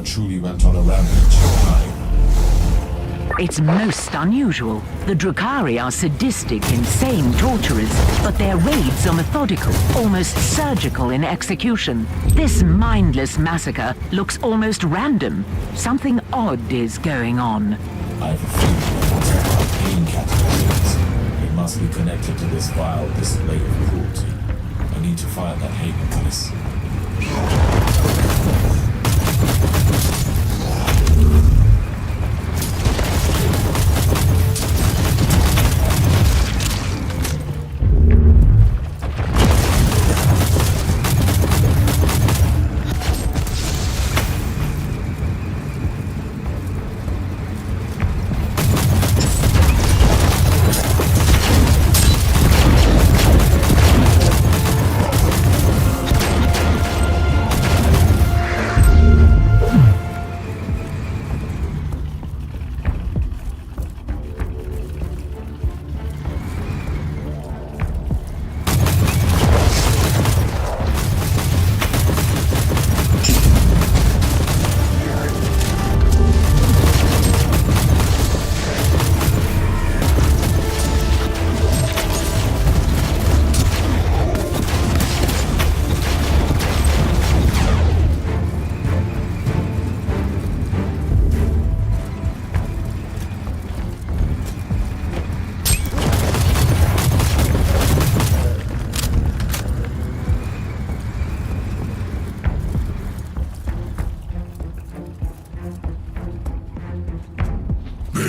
Inquisitor truly went on a rampage in time. It's most unusual. The Drukhari are sadistic, insane torturers, but their raids are methodical, almost surgical in execution. This mindless massacre looks almost random. Something odd is going on. I have a feeling it's about pain catalysts. It must be connected to this vile display of cruelty. I need to find that haven place.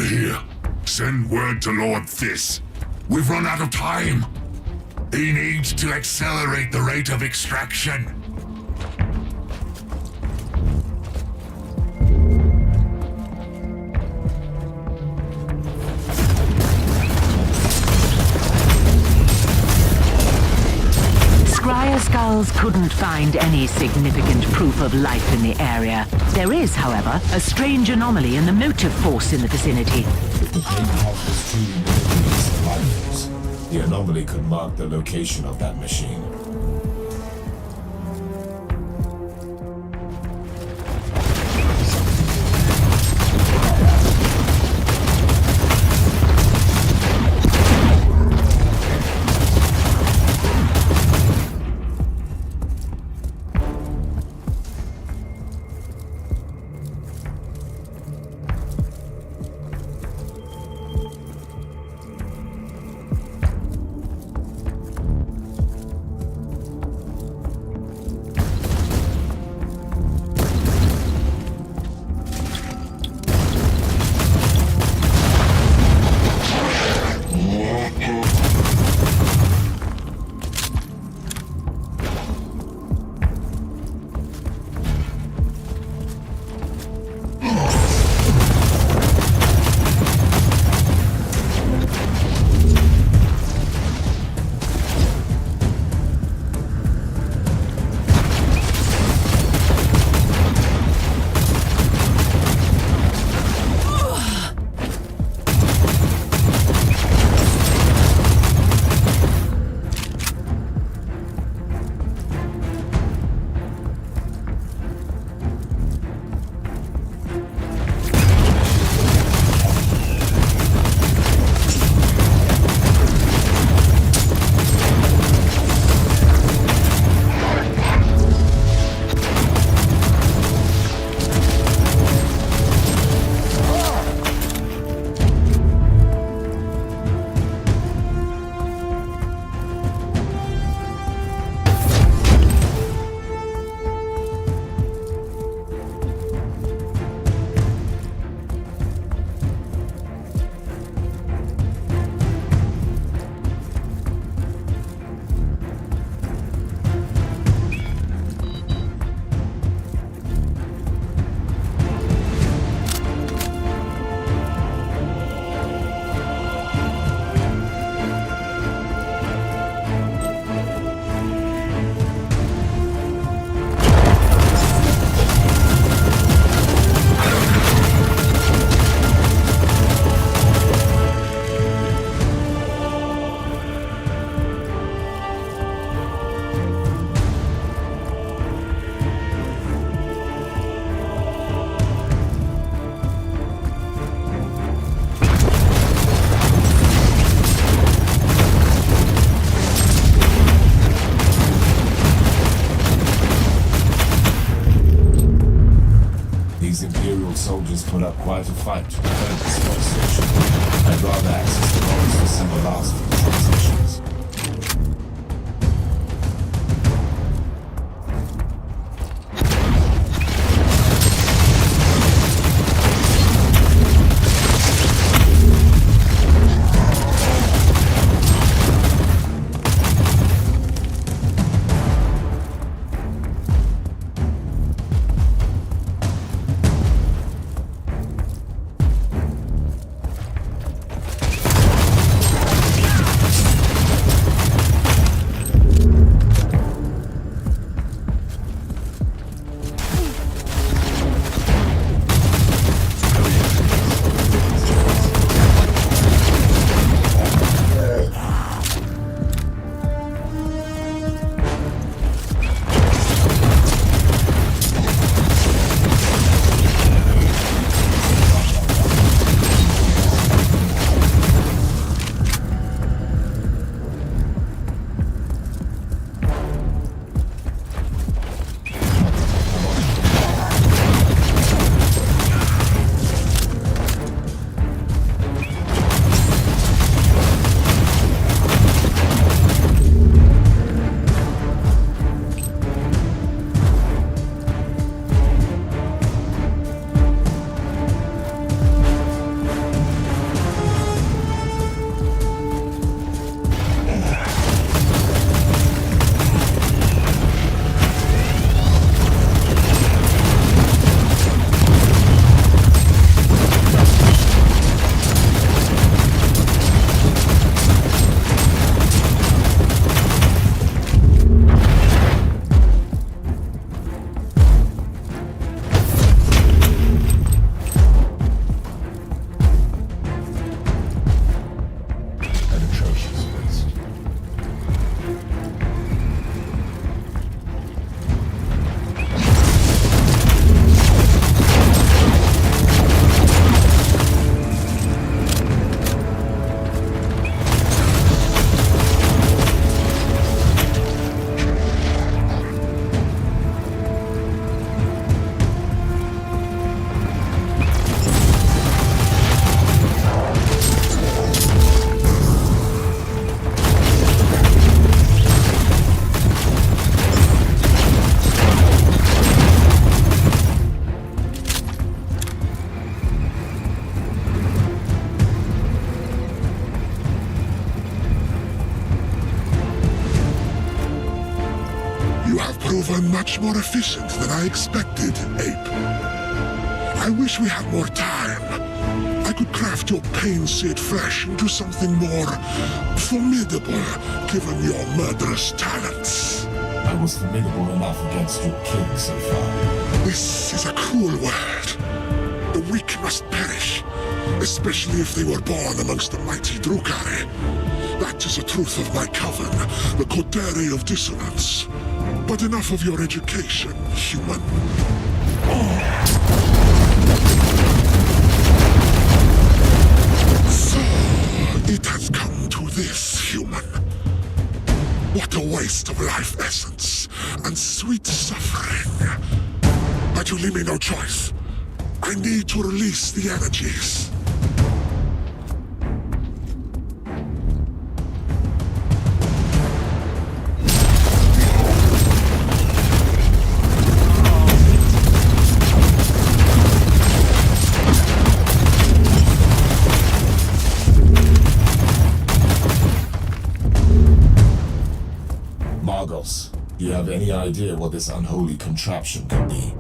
Here. Send word to Lord Thiss. We've run out of time. He needs to accelerate the rate of extraction. Scryer Skulls couldn't find any significant proof of life in the area. There is, however, a strange anomaly in the motive force in the vicinity. If the pain pulse was truly manipulating survivors, the anomaly could mark the location of that machine. soldiers put up quite a fight to defend this space station. I'd rather access the rods for some last for the transmissions. Proven much more efficient than I expected, Ape. I wish we had more time. I could craft your pain-seared flesh into something more formidable, given your murderous talents. I was formidable enough against your king so far. This is a cruel world. The weak must perish, especially if they were born amongst the mighty Drukhari. That is the truth of my coven, the Coterie of Dissonance. But enough of your education, human. So, it has come to this, human. What a waste of life essence and sweet suffering. But you leave me no choice. I need to release the energies. Do you have any idea what this unholy contraption could be?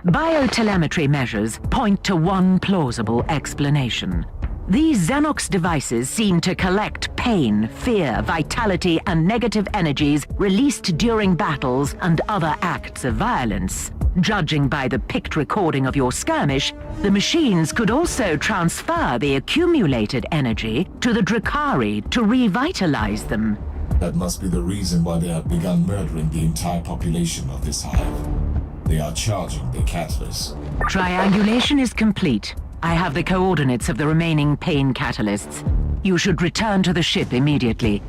Biotelemetry measures point to one plausible explanation. These Xenox devices seem to collect pain, fear, vitality, and negative energies released during battles and other acts of violence. Judging by the picked recording of your skirmish, the machines could also transfer the accumulated energy to the Drukhari to revitalize them. That must be the reason why they have begun murdering the entire population of this hive. They are charging the catalysts. Triangulation is complete. I have the coordinates of the remaining pain catalysts. You should return to the ship immediately.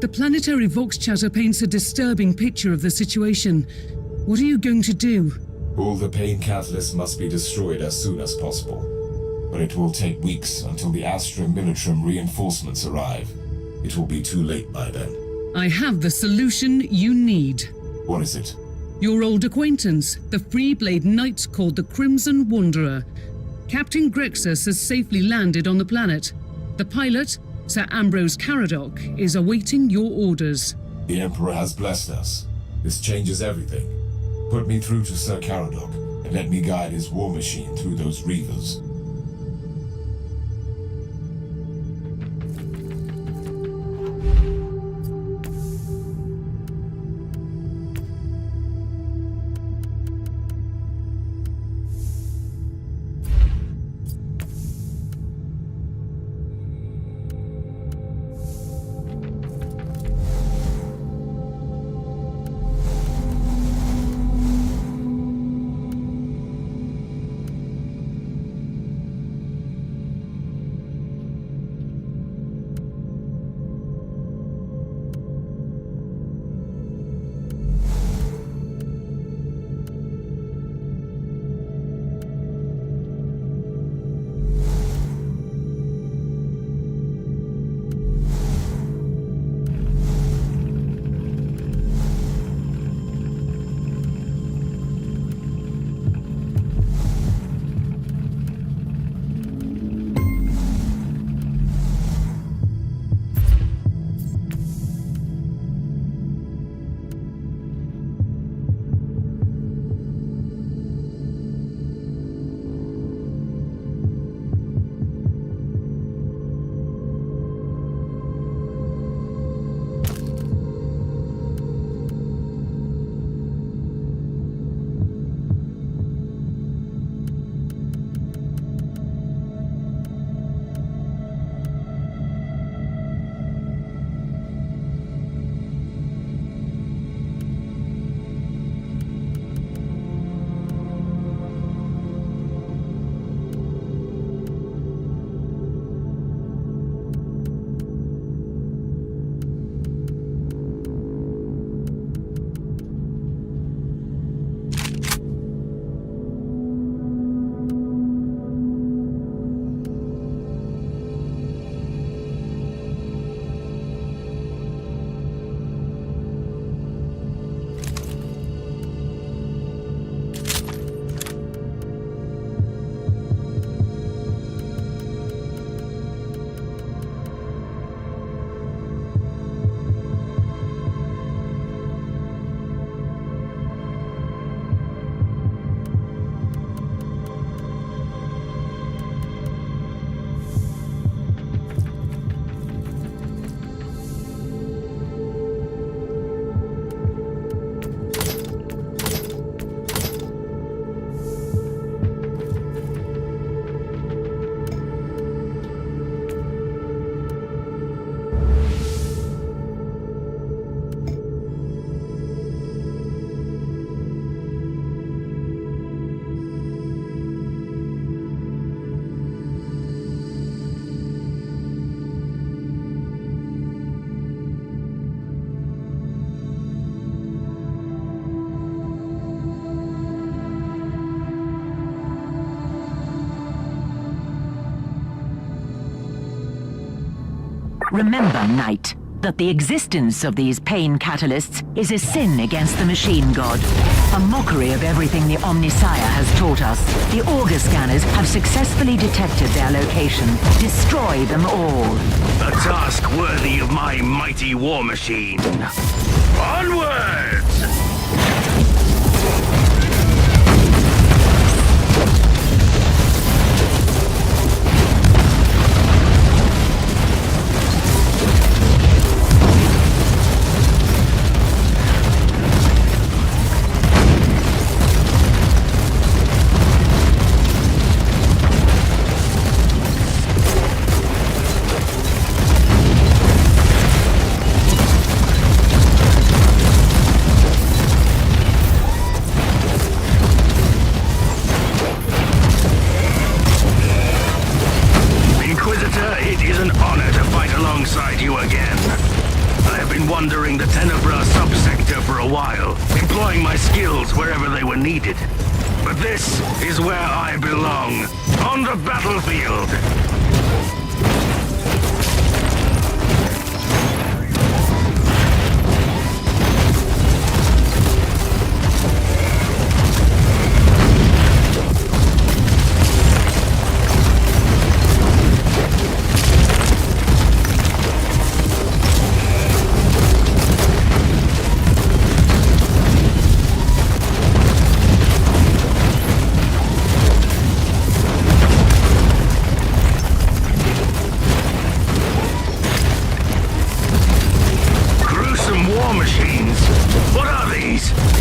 The planetary vox chatter paints a disturbing picture of the situation. What are you going to do? All the pain catalysts must be destroyed as soon as possible. But it will take weeks until the Astra Militarum reinforcements arrive. It will be too late by then. I have the solution you need. What is it? Your old acquaintance, the Freeblade Knight called the Crimson Wanderer. Captain Grixis has safely landed on the planet. The pilot, Sir Ambrose Caradoc, is awaiting your orders. The Emperor has blessed us. This changes everything. Put me through to Sir Caradoc, and let me guide his war machine through those reavers. Remember, Knight, that the existence of these pain catalysts is a sin against the machine god. A mockery of everything the Omnissiah has taught us. The Auger scanners have successfully detected their location. Destroy them all. A task worthy of my mighty war machine. Onwards! been wandering the Tenebra subsector for a while, employing my skills wherever they were needed. But this is where I belong, on the battlefield.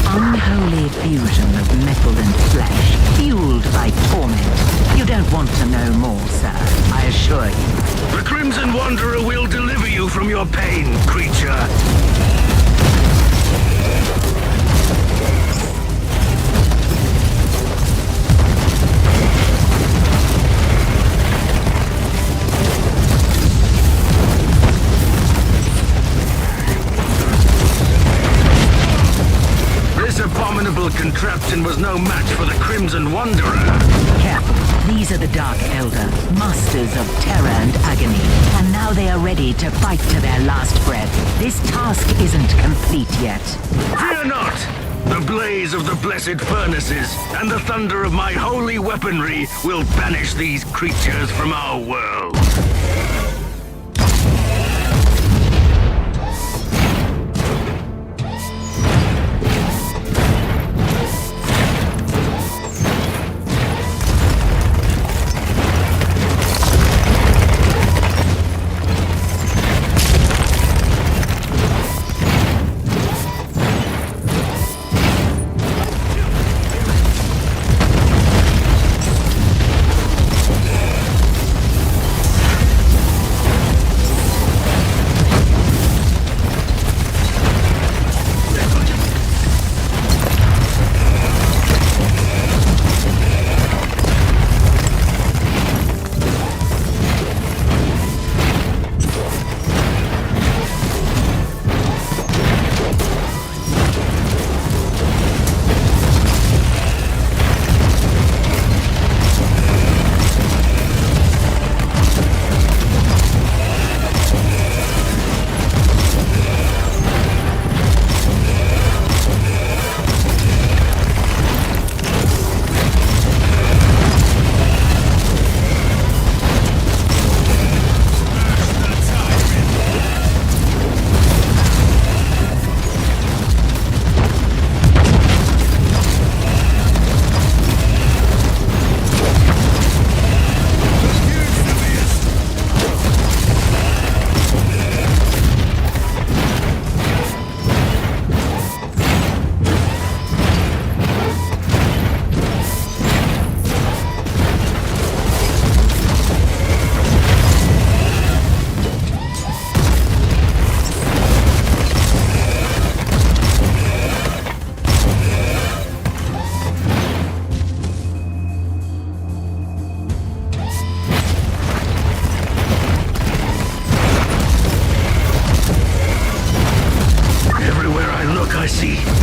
Unholy fusion of metal and flesh, fueled by torment. You don't want to know more, sir, I assure you. The Crimson Wanderer will deliver you from your pain, creature. Abominable contraption was no match for the Crimson Wanderer. Careful. These are the Dark Elder, masters of terror and agony. And now they are ready to fight to their last breath. This task isn't complete yet. Fear not! The blaze of the blessed furnaces and the thunder of my holy weaponry will banish these creatures from our world.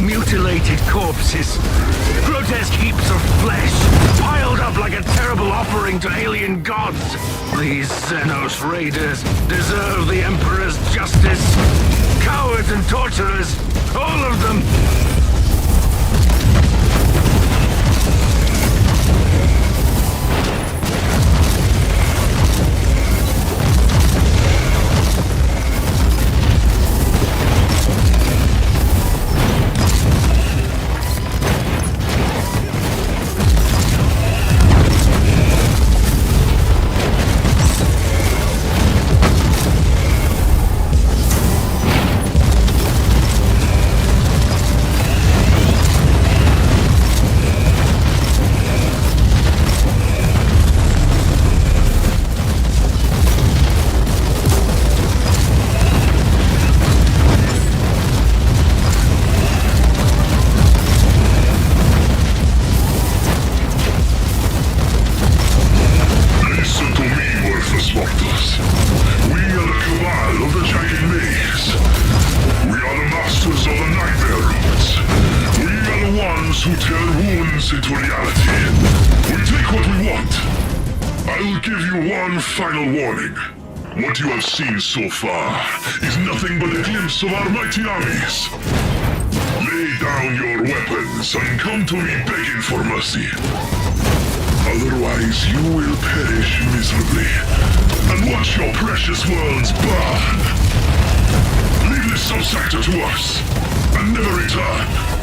Mutilated corpses. Grotesque heaps of flesh, piled up like a terrible offering to alien gods. These Xenos raiders deserve the Emperor's justice. Cowards and torturers, all of them. us into reality. We take what we want. I'll give you one final warning. What you have seen so far is nothing but a glimpse of our mighty armies. Lay down your weapons and come to me begging for mercy. Otherwise, you will perish miserably and watch your precious worlds burn. Leave this subsector to us and never return.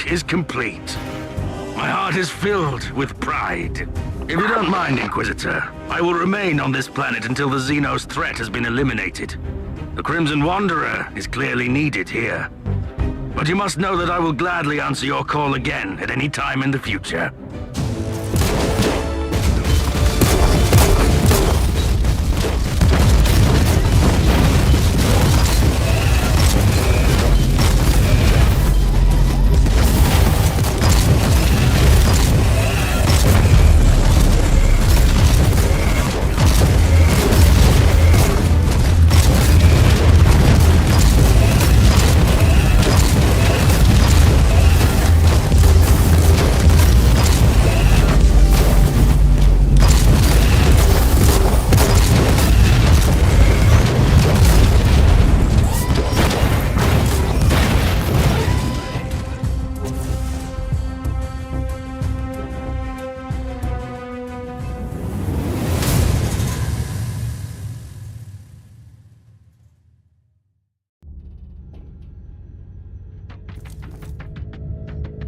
Is complete. My heart is filled with pride. If you don't mind, Inquisitor, I will remain on this planet until the Xenos threat has been eliminated. The Crimson Wanderer is clearly needed here. But you must know that I will gladly answer your call again at any time in the future.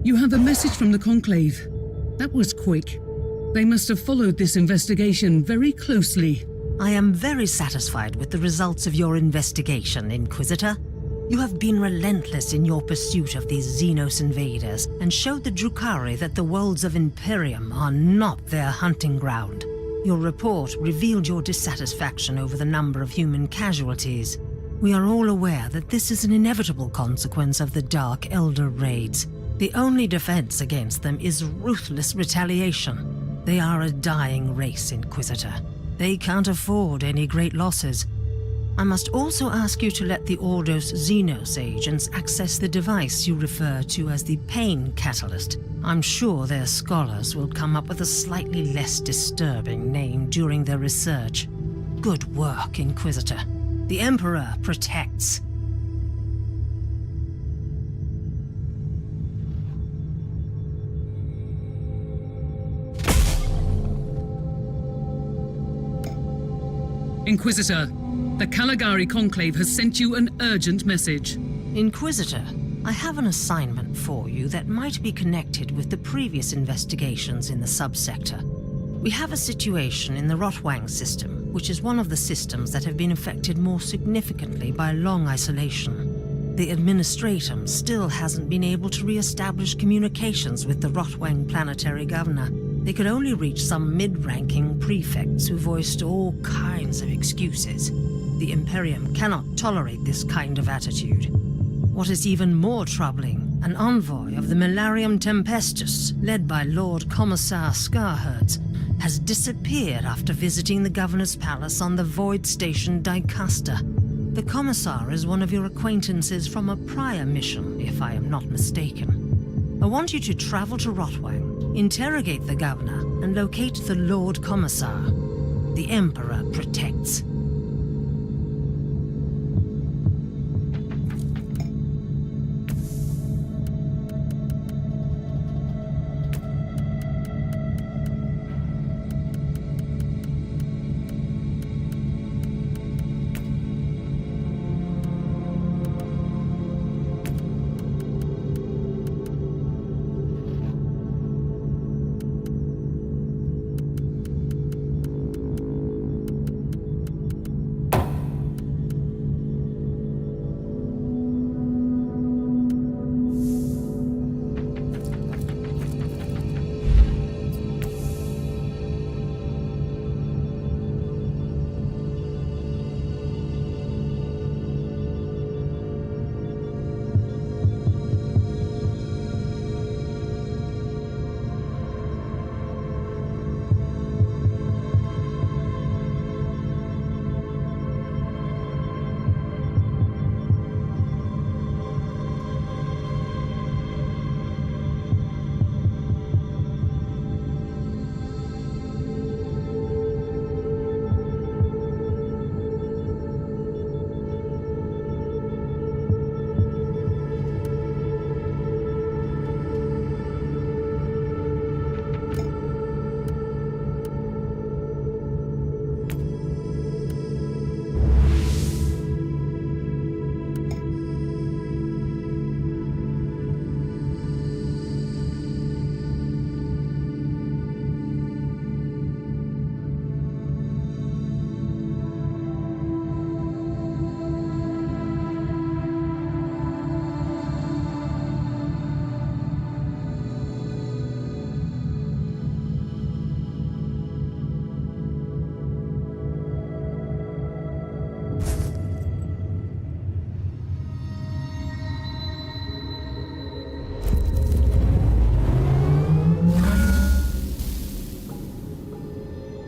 You have a message from the Conclave. That was quick. They must have followed this investigation very closely. I am very satisfied with the results of your investigation, Inquisitor. You have been relentless in your pursuit of these Xenos invaders and showed the Drukhari that the worlds of Imperium are not their hunting ground. Your report revealed your dissatisfaction over the number of human casualties. We are all aware that this is an inevitable consequence of the Dark Elder raids. The only defense against them is ruthless retaliation. They are a dying race, Inquisitor. They can't afford any great losses. I must also ask you to let the Ordos Xenos agents access the device you refer to as the Pain Catalyst. I'm sure their scholars will come up with a slightly less disturbing name during their research. Good work, Inquisitor. The Emperor protects. Inquisitor, the Caligari Conclave has sent you an urgent message. Inquisitor, I have an assignment for you that might be connected with the previous investigations in the subsector. We have a situation in the Rotwang system, which is one of the systems that have been affected more significantly by long isolation. The Administratum still hasn't been able to re-establish communications with the Rotwang planetary governor. They could only reach some mid-ranking prefects who voiced all kinds of excuses. The Imperium cannot tolerate this kind of attitude. What is even more troubling, an envoy of the Milarium Tempestus, led by Lord Commissar Scarherds, has disappeared after visiting the Governor's Palace on the Void Station Dicaster. The Commissar is one of your acquaintances from a prior mission, if I am not mistaken. I want you to travel to Rotwang, interrogate the Governor, and locate the Lord Commissar. The Emperor protects.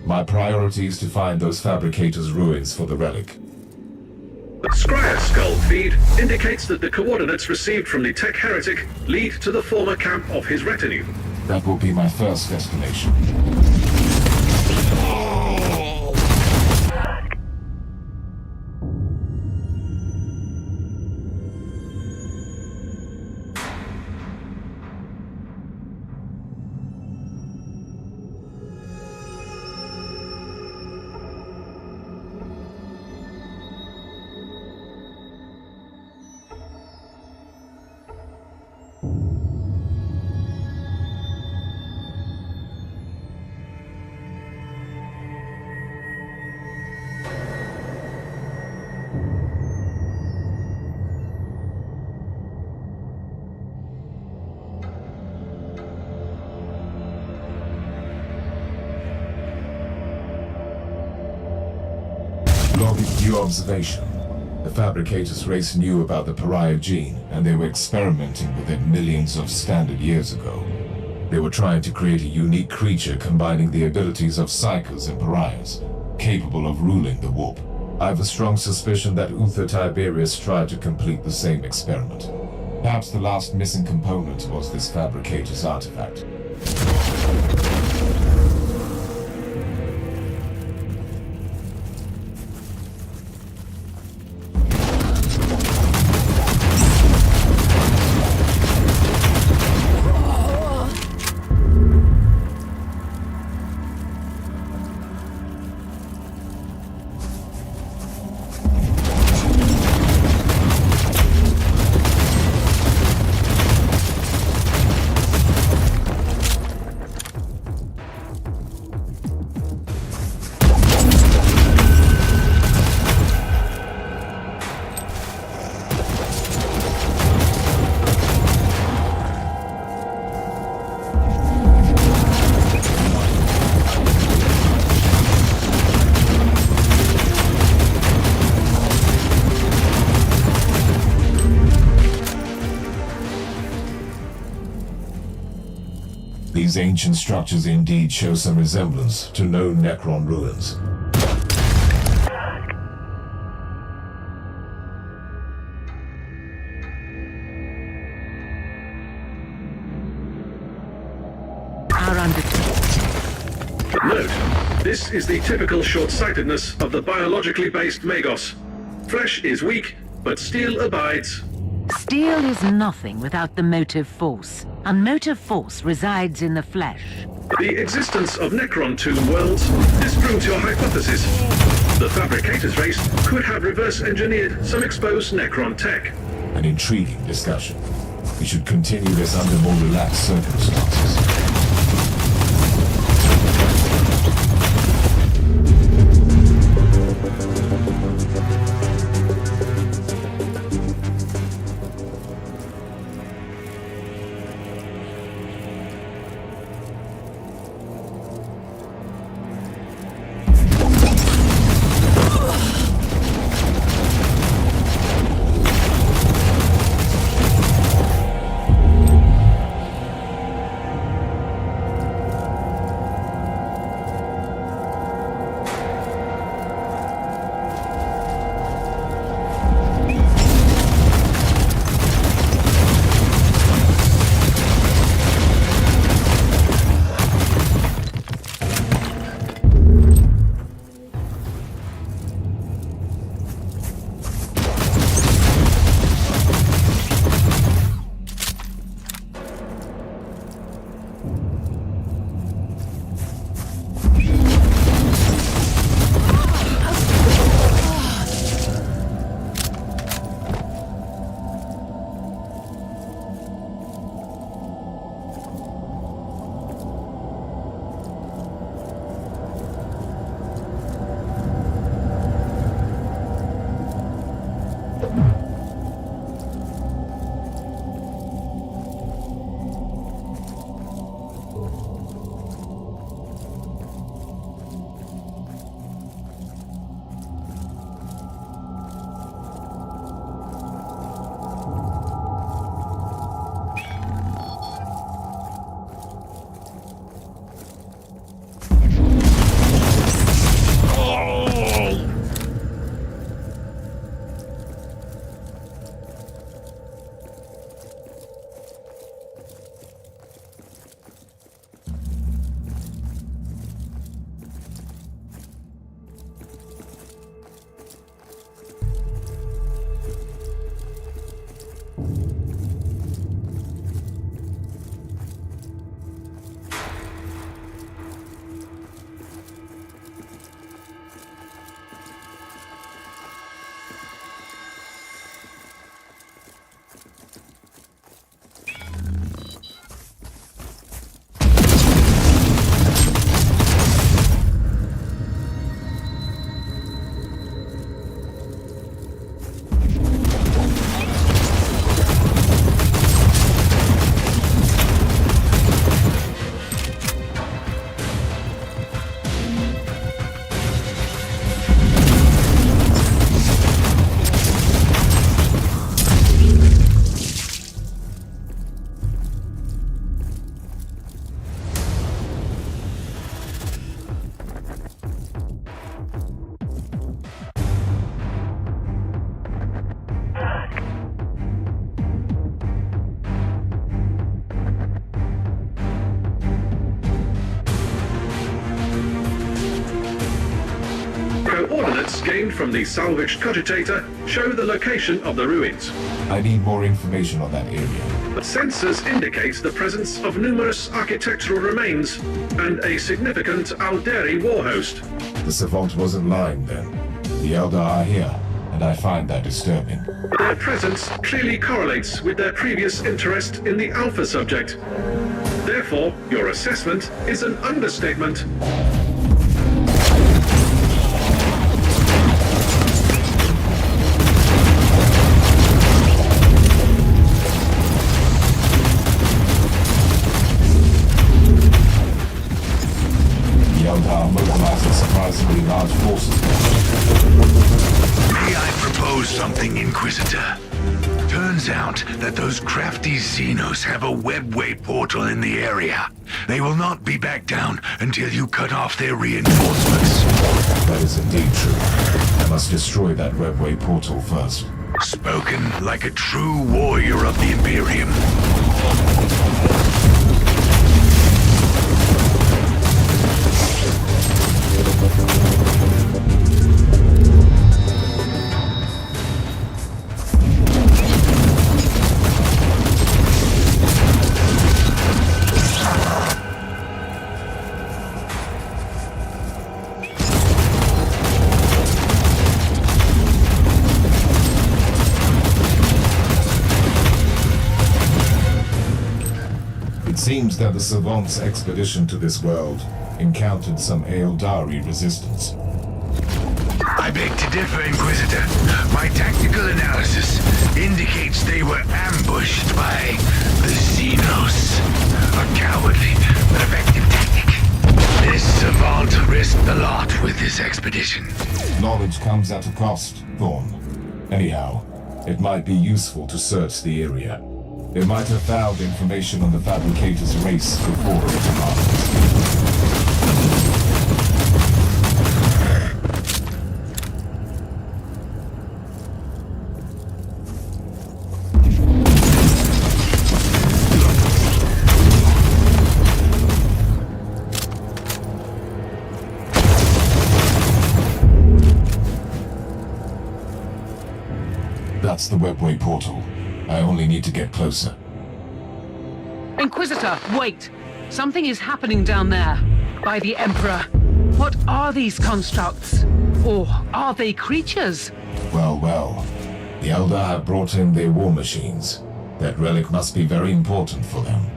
My priority is to find those fabricators' ruins for the relic. The Scryer skull feed indicates that the coordinates received from the Tech Heretic lead to the former camp of his retinue. That will be my first destination. Logging due observation. The fabricators race knew about the pariah gene, and they were experimenting with it millions of standard years ago. They were trying to create a unique creature combining the abilities of psychers and pariahs, capable of ruling the warp. I have a strong suspicion that Uther Tiberius tried to complete the same experiment. Perhaps the last missing component was this fabricator's artifact. These ancient structures indeed show some resemblance to known Necron ruins. Our Note, this is the typical short-sightedness of the biologically based Magos. Flesh is weak, but steel abides. Steel is nothing without the motive force, and motive force resides in the flesh. The existence of Necron tomb worlds disproves your hypothesis. The Fabricators race could have reverse-engineered some exposed Necron tech. An intriguing discussion. We should continue this under more relaxed circumstances. Coordinates gained from the salvaged cogitator show the location of the ruins. I need more information on that area. But sensors indicate the presence of numerous architectural remains and a significant Alderi warhost. The Savant wasn't lying then. The Eldar are here, and I find that disturbing. Their presence clearly correlates with their previous interest in the Alpha subject. Therefore, your assessment is an understatement. The Eldar are mobilizing surprisingly large forces. May I propose something, Inquisitor? To Turns out that those crafty Xenos have a webway portal in the area. They will not be back down until you cut off their reinforcements. That is indeed true. I must destroy that webway portal first. Spoken like a true warrior of the Imperium. It seems that the Savant's expedition to this world encountered some Aeldari resistance. I beg to differ, Inquisitor. My tactical analysis indicates they were ambushed by the Xenos. A cowardly but effective tactic. This savant risked a lot with this expedition. Knowledge comes at a cost, Thorn. Anyhow, it might be useful to search the area. They might have found information on the Fabricator's race before it departed. That's the webway portal. I only need to get closer. Inquisitor, wait! Something is happening down there, by the Emperor. What are these constructs? Or are they creatures? Well, well. The Elder have brought in their war machines. That relic must be very important for them.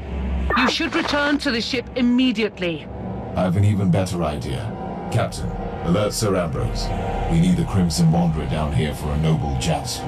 You should return to the ship immediately. I have an even better idea. Captain, alert Sir Ambrose. We need the Crimson Wanderer down here for a noble joust.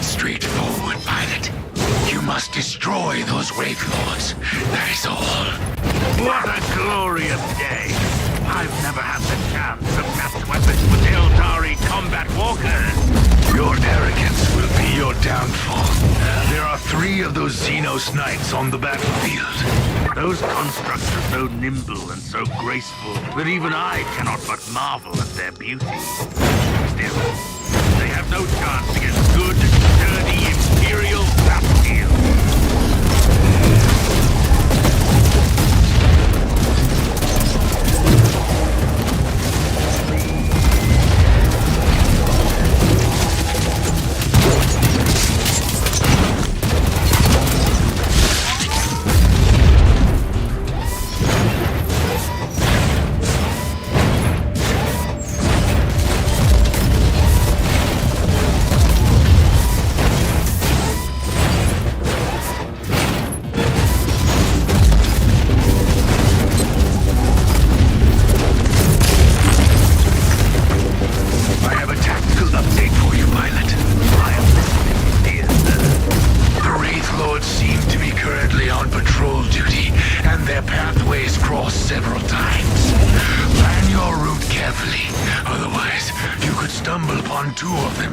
straightforward, pilot. You must destroy those Wraith Lords. That is all. What a glorious day! I've never had the chance to match weapons with Eldari combat walkers. Your arrogance will be your downfall. There are 3 of those Xenos Knights on the battlefield. Those constructs are so nimble and so graceful that even I cannot but marvel at their beauty. Still, they have no chance against good, sturdy Imperial battlefield.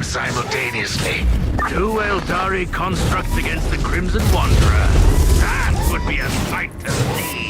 Simultaneously. 2 Eldari constructs against the Crimson Wanderer. That would be a sight to see.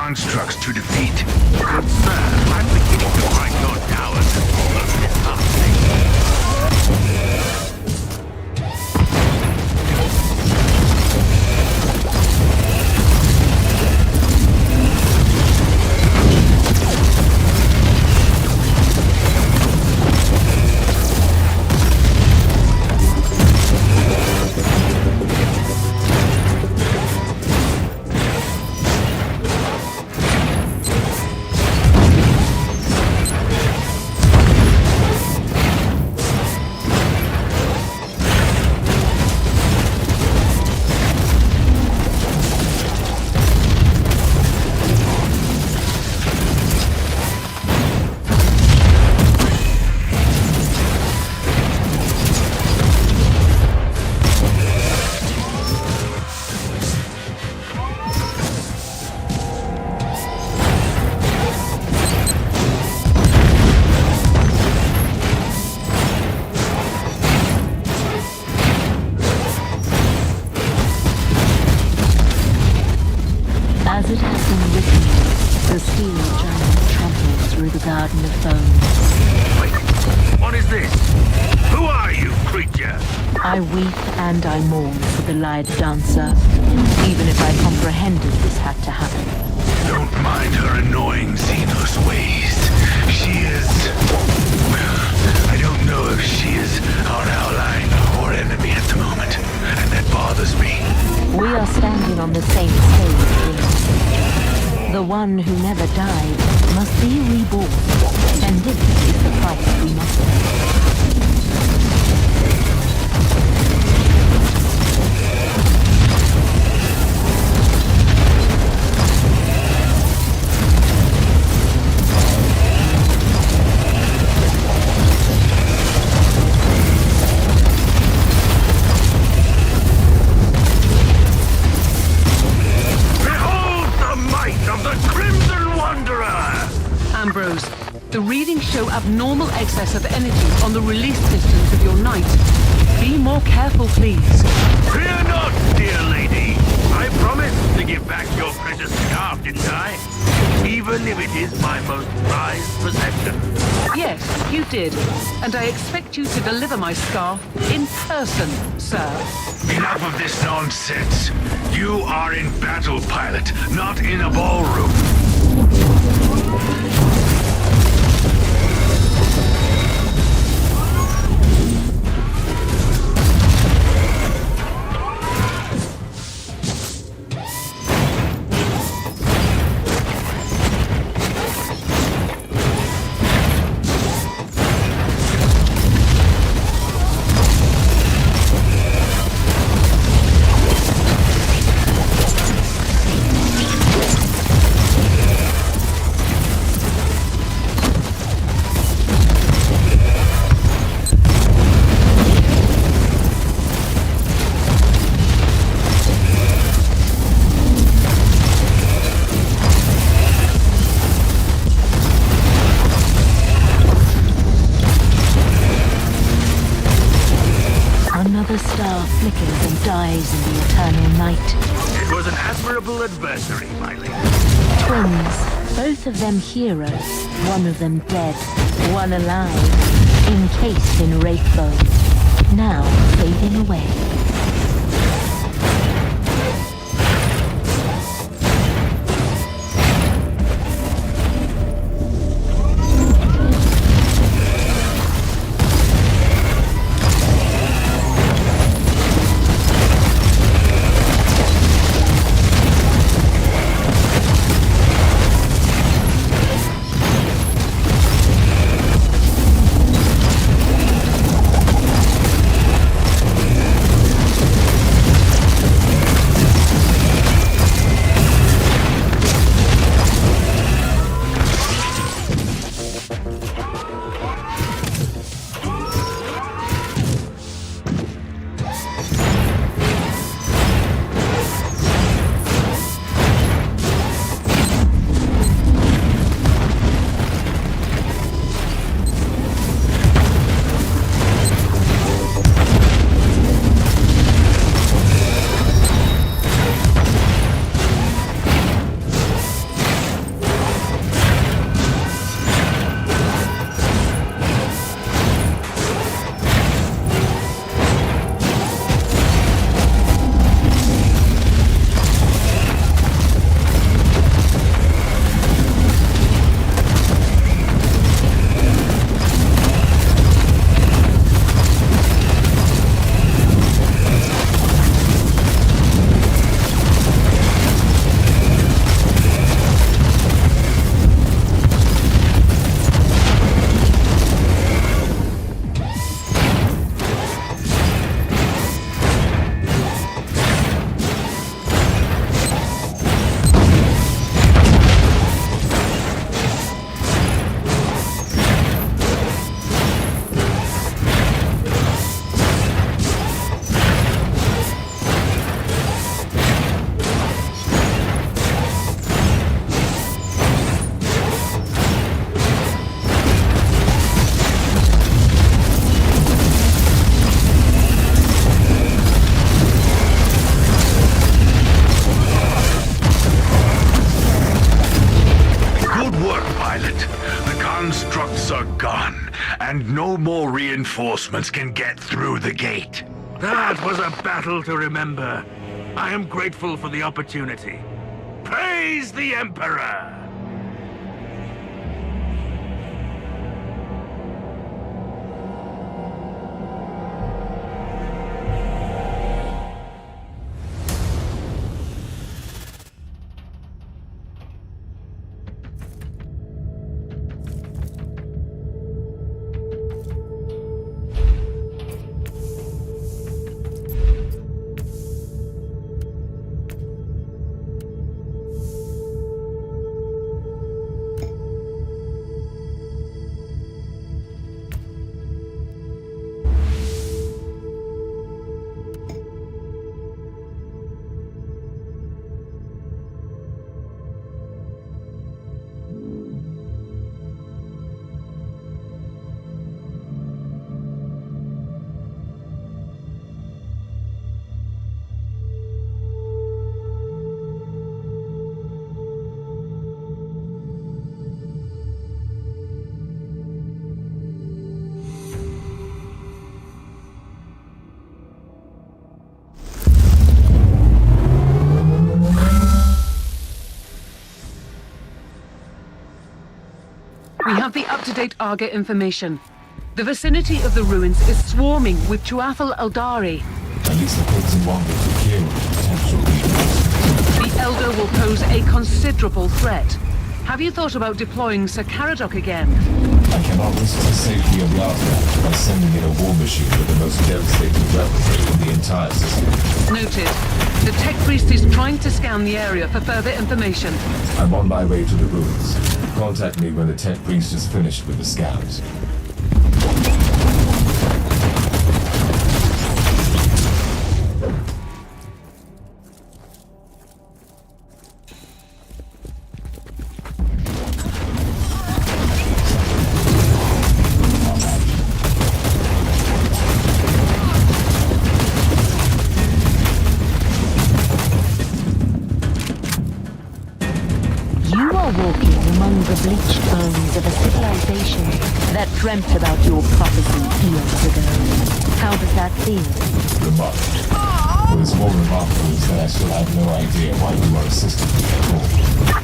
Constructs to defeat. Good sir, I'm beginning to find your towers almost disheartening. As it has been written, the steel giant tramples through the garden of bones. Wait, what is this? Who are you, creature? I weep and I mourn for the lied dancer, even if I comprehended this had to happen. Don't mind her annoying Xenos ways. She is... well, I don't know if she is our ally or enemy at the moment, and that bothers me. We are standing on the same stage, Will. The one who never died must be reborn, and this is the price we must pay. The readings show abnormal excess of energy on the release pistons of your knight. Be more careful, please. Fear not, dear lady. I promised to give back your precious scarf, didn't I? Even if it is my most prized possession. Yes, you did. And I expect you to deliver my scarf in person, sir. Enough of this nonsense. You are in battle, pilot, not in a ballroom. Another star flickers and dies in the eternal night. It was an admirable adversary, my lady. Twins, both of them heroes, one of them dead, one alive, encased in wraith bone, now fading away. And no more reinforcements can get through the gate. That was a battle to remember. I am grateful for the opportunity. Praise the Emperor! have the up-to-date Arga information. The vicinity of the ruins is swarming with Tuathal Eldari. At least the Crimson Wanderer took care of potential leaders. The Elder will pose a considerable threat. Have you thought about deploying Sir Caradoc again? I cannot risk the safety of the artifact by sending in a war machine with the most devastating weaponry in the entire system. Noted. The Tech Priest is trying to scan the area for further information. I'm on my way to the ruins. Contact me when the Tech Priest is finished with the scans. Walking among the bleached bones of a civilization that dreamt about your prophecy eons ago. How does that feel? Remarkable. What is more remarkable is that I still have no idea why you are assisting me at all.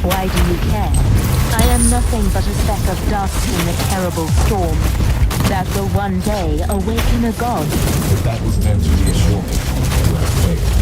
Why do you care? I am nothing but a speck of dust in the terrible storm that will one day awaken a god. If that was meant to reassure me, you have failed.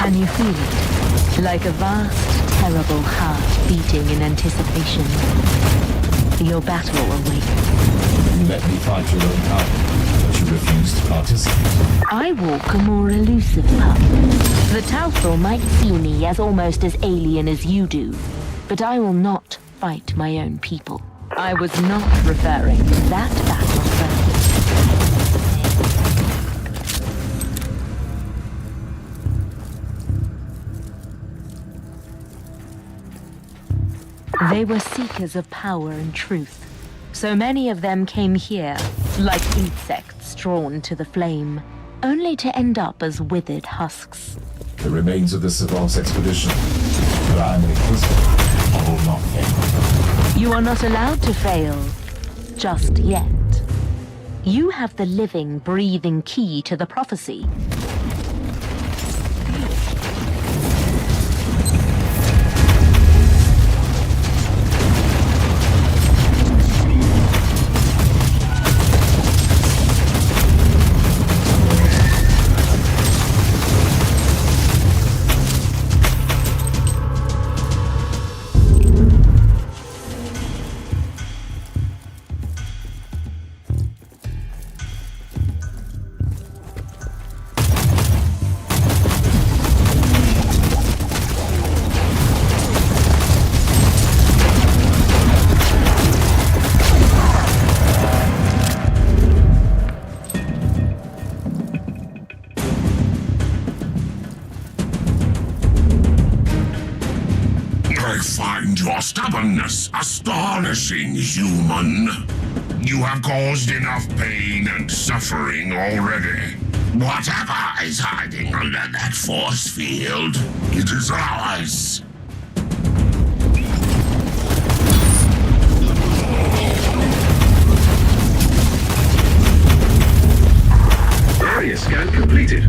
Can you feel it? Like a vast, terrible heart beating in anticipation. Your battle awakens. You let me fight your own battle, but you refuse to participate. I walk a more elusive path. The Tauthor might see me as almost as alien as you do, but I will not fight my own people. I was not referring to that battlefield. They were seekers of power and truth. So many of them came here, like insects drawn to the flame, only to end up as withered husks. The remains of the Savant's expedition. But I am an Inquisitor. I will not fail. You are not allowed to fail. Just yet. You have the living, breathing key to the prophecy. I find your stubbornness astonishing, human. You have caused enough pain and suffering already. Whatever is hiding under that force field, it is ours. Area scan completed.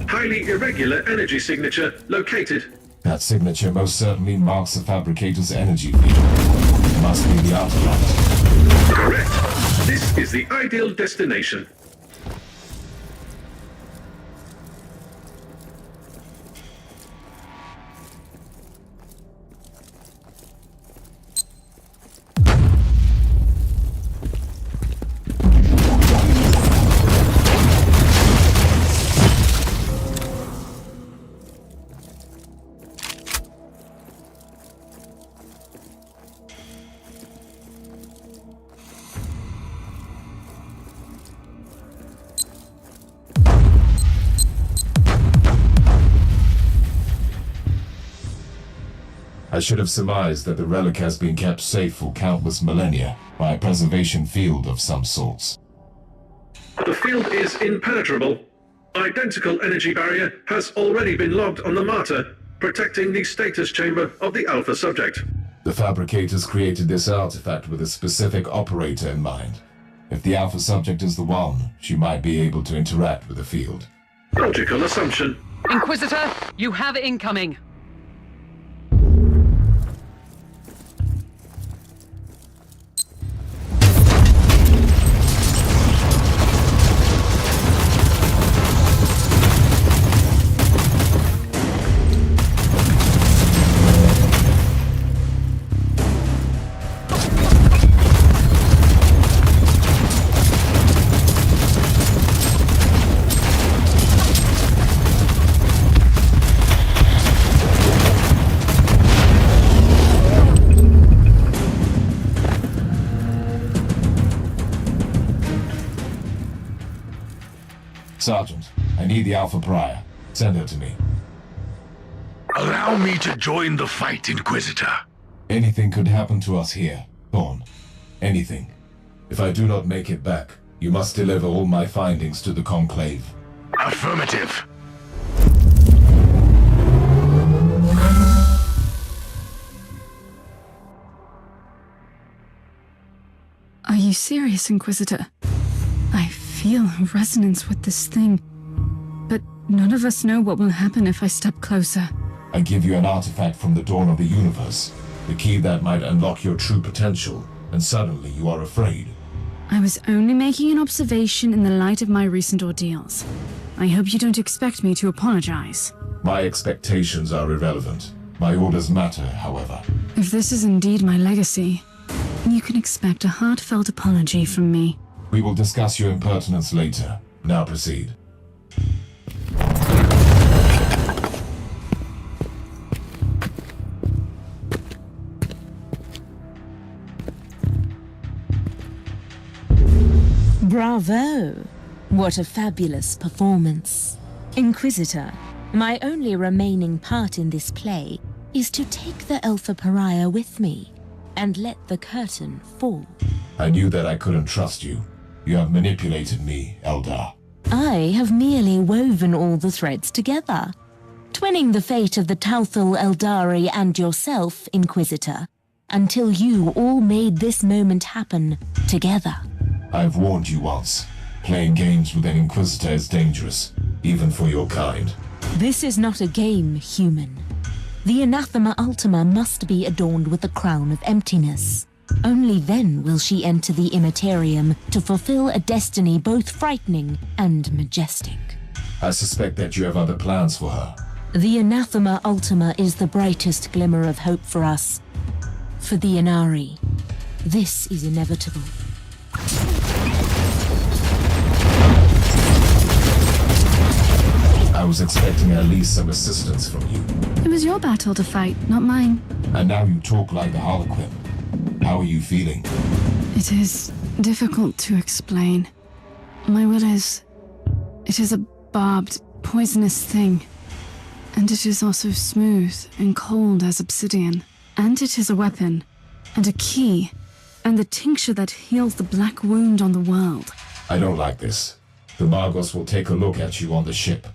Highly irregular energy signature located. That signature most certainly marks the Fabricator's energy field. It must be the artifact. Correct. This is the ideal destination. I should have surmised that the relic has been kept safe for countless millennia by a preservation field of some sorts. The field is impenetrable. Identical energy barrier has already been logged on the Martyr, protecting the status chamber of the Alpha subject. The fabricators created this artifact with a specific operator in mind. If the Alpha subject is the one, she might be able to interact with the field. Logical assumption. Inquisitor, you have incoming. Sergeant, I need the Alpha Pariah. Send her to me. Allow me to join the fight, Inquisitor. Anything could happen to us here, Thorn. Anything. If I do not make it back, you must deliver all my findings to the Conclave. Affirmative. Are you serious, Inquisitor? I feel a resonance with this thing, but none of us know what will happen if I step closer. I give you an artifact from the dawn of the universe, the key that might unlock your true potential, and suddenly you are afraid. I was only making an observation in the light of my recent ordeals. I hope you don't expect me to apologize. My expectations are irrelevant. My orders matter, however. If this is indeed my legacy, you can expect a heartfelt apology from me. We will discuss your impertinence later. Now proceed. Bravo! What a fabulous performance. Inquisitor, my only remaining part in this play is to take the Alpha Pariah with me and let the curtain fall. I knew that I couldn't trust you. You have manipulated me, Eldar. I have merely woven all the threads together, twinning the fate of the Tauthal Eldari and yourself, Inquisitor, until you all made this moment happen together. I've warned you once. Playing games with an Inquisitor is dangerous, even for your kind. This is not a game, human. The Anathema Ultima must be adorned with the crown of emptiness. Only then will she enter the Immaterium to fulfill a destiny both frightening and majestic. I suspect that you have other plans for her. The Anathema Ultima is the brightest glimmer of hope for us. For the Inari, this is inevitable. I was expecting at least some assistance from you. It was your battle to fight, not mine. And now you talk like the Harlequin. How are you feeling? It is difficult to explain. My will is... It is a barbed, poisonous thing. And it is also smooth and cold as obsidian. And it is a weapon, and a key, and the tincture that heals the black wound on the world. I don't like this. The Margos will take a look at you on the ship.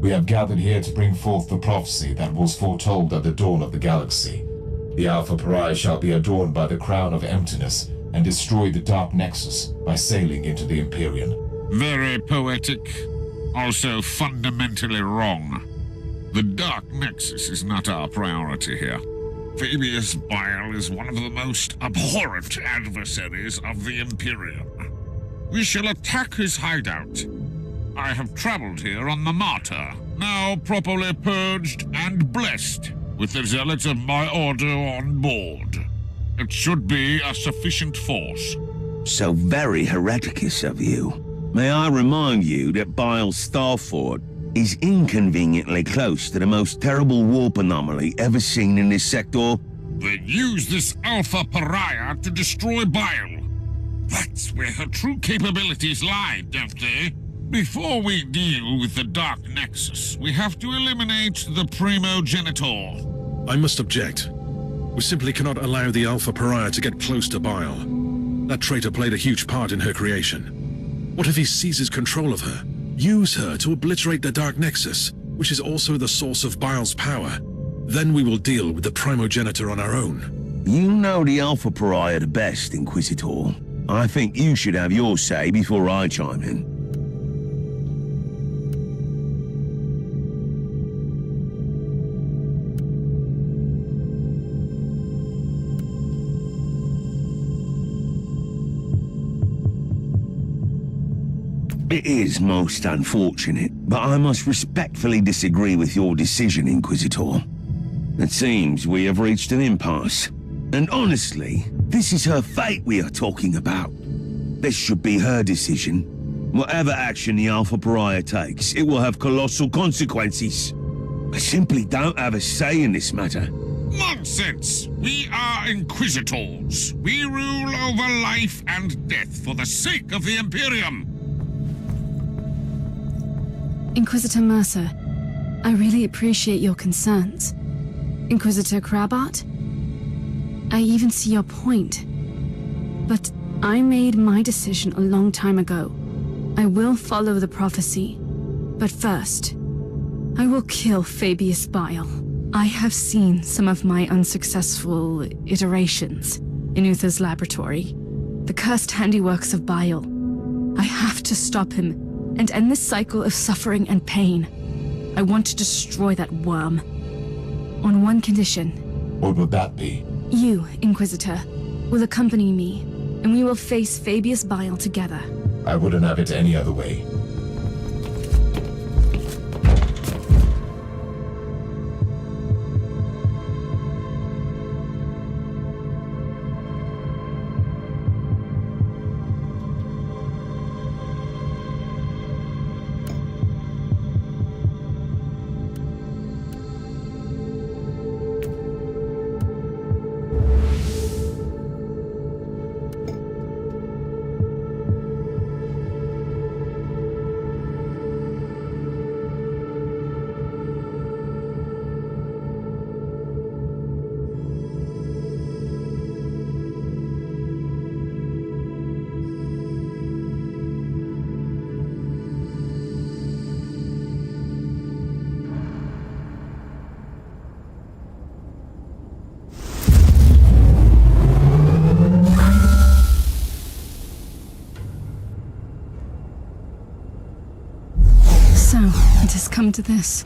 We have gathered here to bring forth the prophecy that was foretold at the dawn of the galaxy. The Alpha Pariah shall be adorned by the crown of emptiness and destroy the Dark Nexus by sailing into the Empyrean. Very poetic, also fundamentally wrong. The Dark Nexus is not our priority here. Fabius Bile is one of the most abhorrent adversaries of the Imperium. We shall attack his hideout. I have traveled here on the Martyr, now properly purged and blessed, with the zealots of my order on board. It should be a sufficient force. So very hereticus of you. May I remind you that Bile's Starfort is inconveniently close to the most terrible warp anomaly ever seen in this sector? They use this Alpha Pariah to destroy Bile. That's where her true capabilities lie, don't they? Before we deal with the Dark Nexus, we have to eliminate the Primogenitor. I must object. We simply cannot allow the Alpha Pariah to get close to Bile. That traitor played a huge part in her creation. What if he seizes control of her? Use her to obliterate the Dark Nexus, which is also the source of Bile's power. Then we will deal with the Primogenitor on our own. You know the Alpha Pariah the best, Inquisitor. I think you should have your say before I chime in. It is most unfortunate, but I must respectfully disagree with your decision, Inquisitor. It seems we have reached an impasse. And honestly, this is her fate we are talking about. This should be her decision. Whatever action the Alpha Pariah takes, it will have colossal consequences. I simply don't have a say in this matter. Nonsense! We are Inquisitors. We rule over life and death for the sake of the Imperium. Inquisitor Mercer, I really appreciate your concerns. Inquisitor Crabart, I even see your point. But I made my decision a long time ago. I will follow the prophecy. But first, I will kill Fabius Bile. I have seen some of my unsuccessful iterations in Uther's laboratory. The cursed handiworks of Bile. I have to stop him and end this cycle of suffering and pain. I want to destroy that worm. On one condition. What would that be? You, Inquisitor, will accompany me, and we will face Fabius Bile together. I wouldn't have it any other way. It has come to this.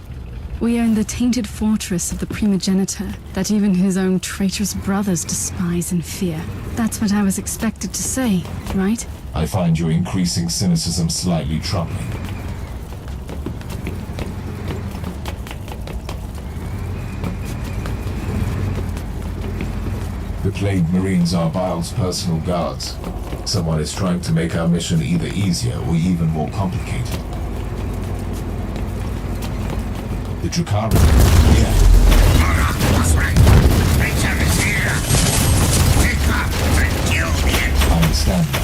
We own the tainted fortress of the Primogenitor that even his own traitorous brothers despise and fear. That's what I was expected to say, right? I find your increasing cynicism slightly troubling. The Plague Marines are Bile's personal guards. Someone is trying to make our mission either easier or even more complicated. The Drukhari. Yeah. I understand that.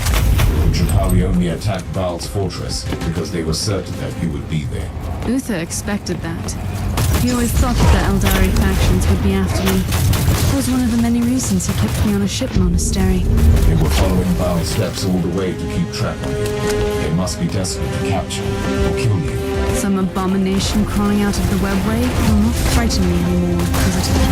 The Drukhari only attacked Bile's fortress because they were certain that you would be there. Uther expected that. He always thought that the Eldari factions would be after me. That was one of the many reasons he kept me on a ship monastery. They were following Bile's steps all the way to keep track of you. They must be desperate to capture or kill you. Some abomination crawling out of the webway will not frighten me anymore, Inquisitor.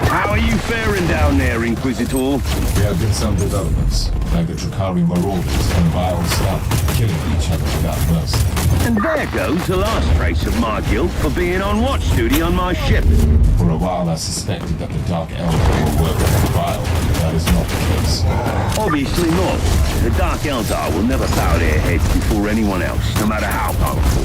How are you faring down there, Inquisitor? There have been some developments, like the Drukhari marauders and Bile's staff killing each other without mercy. And there goes the last trace of my guilt for being on watch duty on my ship. For a while I suspected that the Dark Elder were working with Bile. that is not the case. Obviously not. The Dark Eldar will never bow their heads before anyone else, no matter how powerful.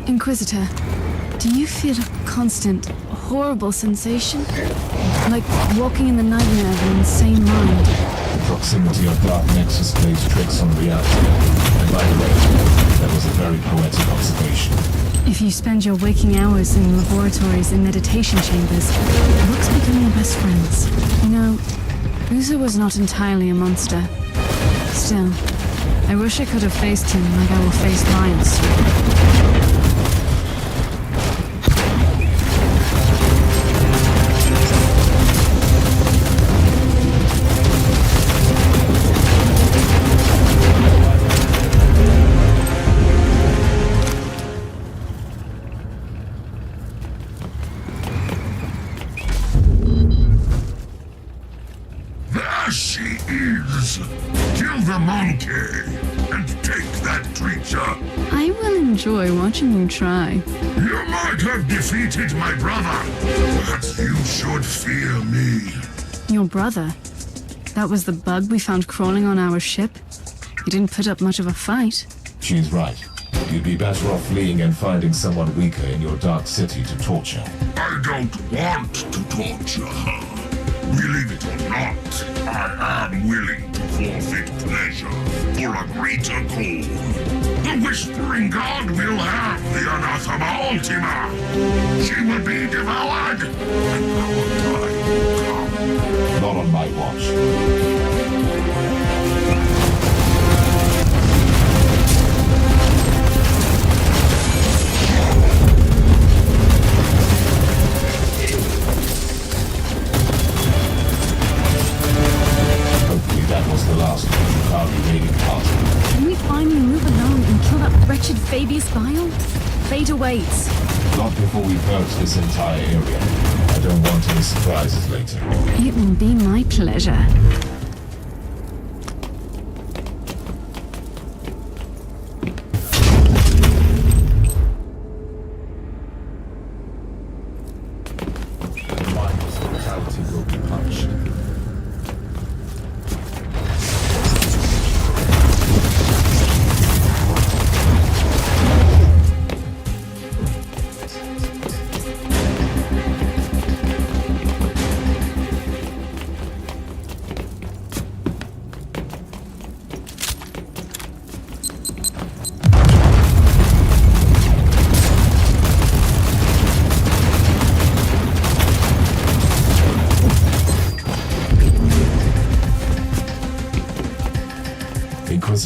Inquisitor, do you feel a constant, horrible sensation? Like walking in the nightmare of an insane mind? The proximity of Dark Nexus plays tricks on reality. And by the way, that was a very poetic observation. If you spend your waking hours in laboratories and meditation chambers, books become your best friends. You know, Uzo was not entirely a monster. Still, I wish I could have faced him like I will face lions. There she is! Kill the monkey and take that creature! I will enjoy watching you try. You might have defeated my brother, but you should fear me. Your brother? That was the bug we found crawling on our ship? You didn't put up much of a fight. She's right. You'd be better off fleeing and finding someone weaker in your dark city to torture. I don't want to torture her. Believe it or not, I am willing to forfeit pleasure for a greater goal. The Whispering God will have the Anathema Ultima. She will be devoured, and our time will come. Not on my watch. That was the last of the Drukhari raiding party. Can we finally move along and kill that wretched Fabius Bile? Fate awaits. Not before we purge this entire area. I don't want any surprises later. It will be my pleasure.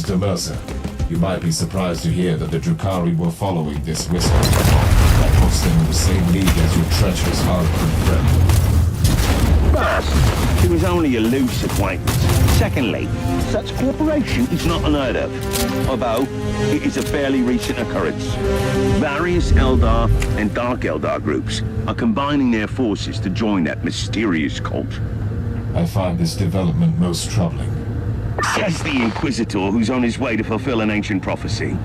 Mr. Mercer, you might be surprised to hear that the Drukhari were following this whisper. That puts them in the same league as your treacherous Harlequin friend. First, she was only a loose acquaintance. Secondly, such cooperation is not unheard of, although it is a fairly recent occurrence. Various Eldar and Dark Eldar groups are combining their forces to join that mysterious cult. I find this development most troubling. Says the Inquisitor who's on his way to fulfill an ancient prophecy.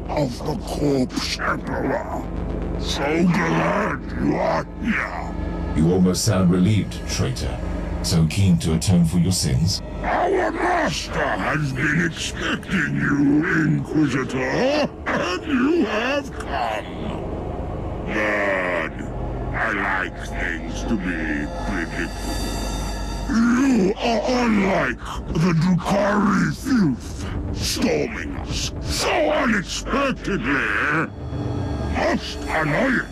Of the corpse, Emperor. So glad you are here. You almost sound relieved, traitor. So keen to atone for your sins? Our master has been expecting you, Inquisitor, and you have come. Good. I like things to be predictable. You are unlike the Drukhari filth, storming us so unexpectedly. Most annoying.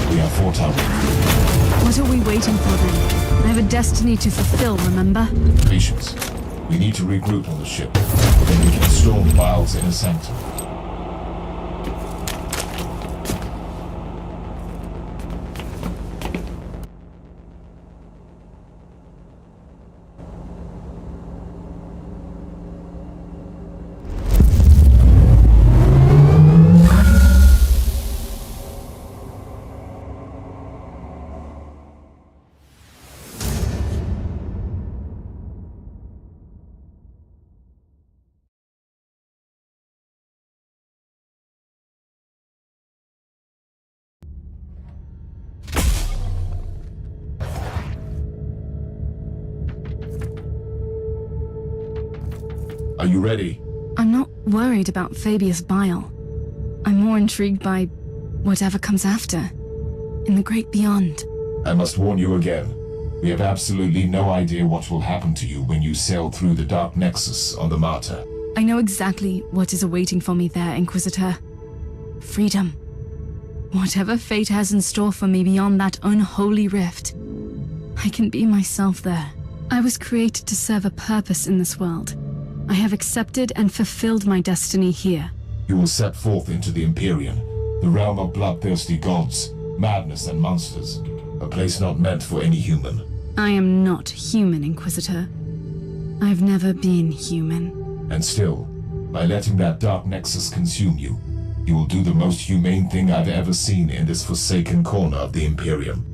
We have 4 towers. What are we waiting for then? I have a destiny to fulfill, remember? Patience. We need to regroup on the ship. Then we can storm Bile's inner sanctum. Are you ready? I'm not worried about Fabius Bile. I'm more intrigued by whatever comes after, in the great beyond. I must warn you again. We have absolutely no idea what will happen to you when you sail through the Dark Nexus on the Martyr. I know exactly what is awaiting for me there, Inquisitor. Freedom. Whatever fate has in store for me beyond that unholy rift, I can be myself there. I was created to serve a purpose in this world. I have accepted and fulfilled my destiny here. You will set forth into the Empyrean, the realm of bloodthirsty gods, madness and monsters, a place not meant for any human. I am not human, Inquisitor. I've never been human. And still, by letting that Dark Nexus consume you, you will do the most humane thing I've ever seen in this forsaken corner of the Imperium.